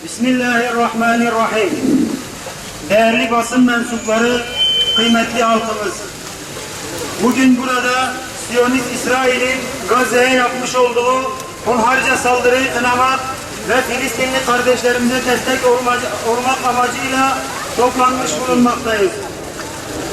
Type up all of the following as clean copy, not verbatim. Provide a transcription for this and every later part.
Bismillahirrahmanirrahim. Değerli basın mensupları, kıymetli halkımız. Bugün burada Siyonist İsrail'in Gazze'ye yapmış olduğu hunharca saldırıyı kınamak ve Filistinli kardeşlerimize destek olmak amacıyla toplanmış bulunmaktayız.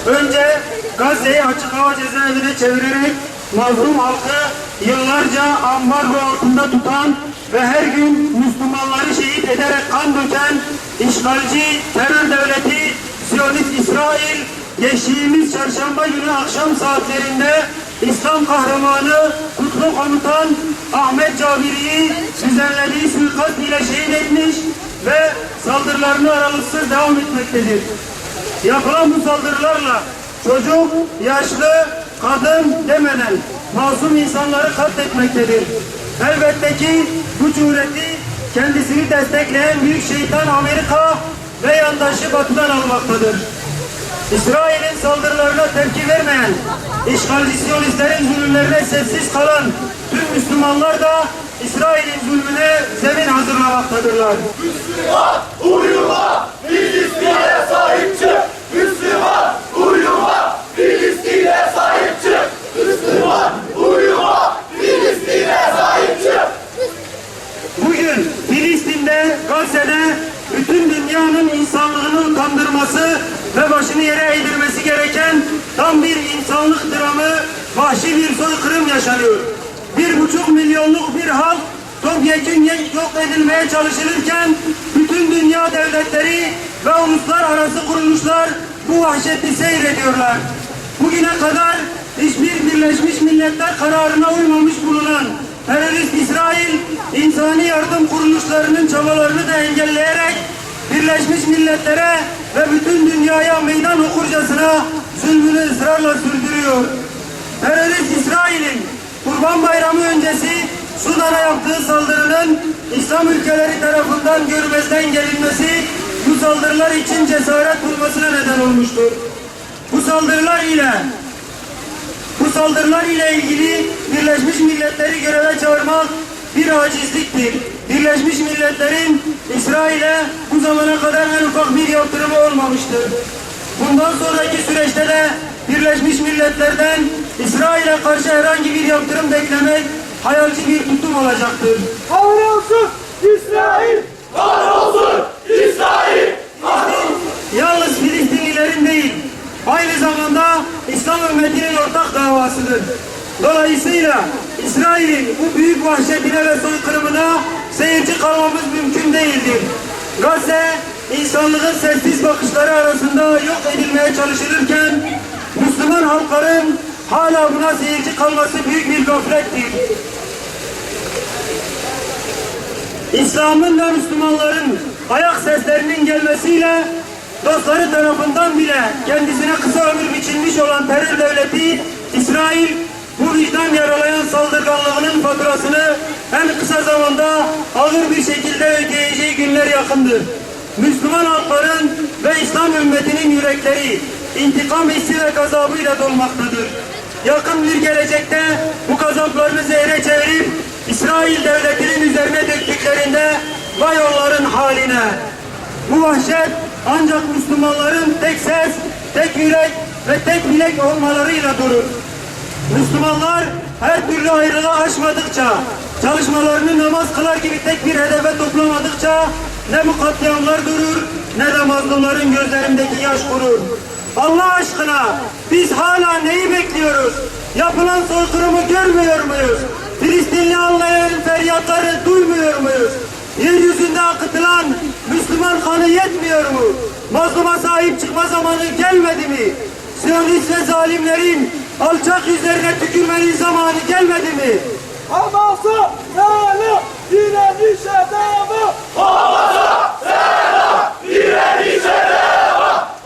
Önce Gazze'yi açık hava cezaevine çevirerek mazlum halkı yıllarca ambargo altında tutan ve her gün Müslümanları şehit ederek kan döken işgalci terör devleti Siyonist İsrail geçtiğimiz çarşamba günü akşam saatlerinde İslam kahramanı kutlu komutan Ahmet Cabiri'yi düzenlediği suikast ile şehit etmiş ve saldırılarını aralıksız devam etmektedir. Yapılan bu saldırılarla çocuk, yaşlı, kadın demeden masum insanları katletmektedir. Elbette ki bu cüreti kendisini destekleyen büyük şeytan Amerika ve yandaşı Batı'dan almaktadır. İsrail'in saldırılarına tepki vermeyen, işgalci Siyonistlerin zulümlerine sessiz kalan tüm Müslümanlar da İsrail'in zulmüne zemin hazırlamaktadırlar. Müslüman uyuma, Filistin'e sahip çık! Müslüman uyuma, Filistin'e sahip çık! Müslüman uyuma, Filistin'e sahip çık! Bugün Filistin'de, Gazze'de bütün dünyanın insanlığını utandırması ve başını yere eğdirmesi gereken tam bir insanlık dramı, vahşi bir soykırım yaşanıyor. 1,5 milyonluk bir halk topyekun yok edilmeye çalışılırken bütün dünya devletleri ve uluslararası kuruluşlar bu vahşeti seyrediyorlar. Bugüne kadar hiçbir Birleşmiş Milletler kararına uymamış bulunan terörist İsrail, insani yardım kuruluşlarının çabalarını da engelleyerek Birleşmiş Milletler'e ve bütün dünyaya meydan okurcasına zulmünü ısrarla sürdürüyor. Terörist İsrail'in Kurban Bayramı öncesi Sudan'a yaptığı saldırının İslam ülkeleri tarafından görmezden gelinmesi bu saldırılar için cesaret bulmasına neden olmuştur. Bu saldırılar ile ilgili Birleşmiş Milletler'i göreve çağırmak bir acizliktir. Birleşmiş Milletler'in İsrail'e bu zamana kadar en ufak bir yaptırımı olmamıştır. Bundan sonraki süreçte de Birleşmiş Milletler'den İsrail'e karşı herhangi bir yaptırım beklemek hayalci bir tutum olacaktır. Kahrolsun İsrail! Kahrolsun İsrail! Yalnız Filistinlilerin değil, aynı zamanda İslam ümmetinin ortak davasıdır. Dolayısıyla İsrail'in bu büyük vahşetine ve soykırımına seyirci kalmamız mümkün değildir. Gazze, insanlığın sessiz bakışları arasında yok edilmeye çalışılırken, Müslüman halkların hala buna seyirci kalması büyük bir gaflettir. İslam'ın ve Müslümanların ayak seslerinin gelmesiyle dostları tarafından bile kendisine kısa ömür biçilmiş olan terör devleti İsrail bu vicdan yaralayan saldırganlığının faturasını en kısa zamanda ağır bir şekilde ödeyeceği günler yakındır. Müslüman halkların ve İslam ümmetinin yürekleri intikam hissi ve gazabıyla dolmaktadır. Yakın bir gelecekte bu gazaplarını zehre çevirip İsrail devletinin üzerine döktüklerinde vay onların haline. Bu vahşet ancak Müslümanların tek ses, tek yürek ve tek bilek olmalarıyla durur. Müslümanlar her türlü ayrılığı aşmadıkça, çalışmalarını namaz kılar gibi tek bir hedefe toplamadıkça ne bu katliamlar durur ne de mazlumların gözlerindeki yaş kurur. Allah aşkına biz hala neyi bekliyoruz? Yapılan soykırımı görmüyor muyuz? Filistinli anlayan feryatları duymuyor muyuz? Yeryüzünde akıtılan Müslüman kanı yetmiyor mu? Mazluma sahip çıkma zamanı gelmedi mi? Siyonist ve zalimlerin alçak yüzlerine tükürmenin zamanı gelmedi mi?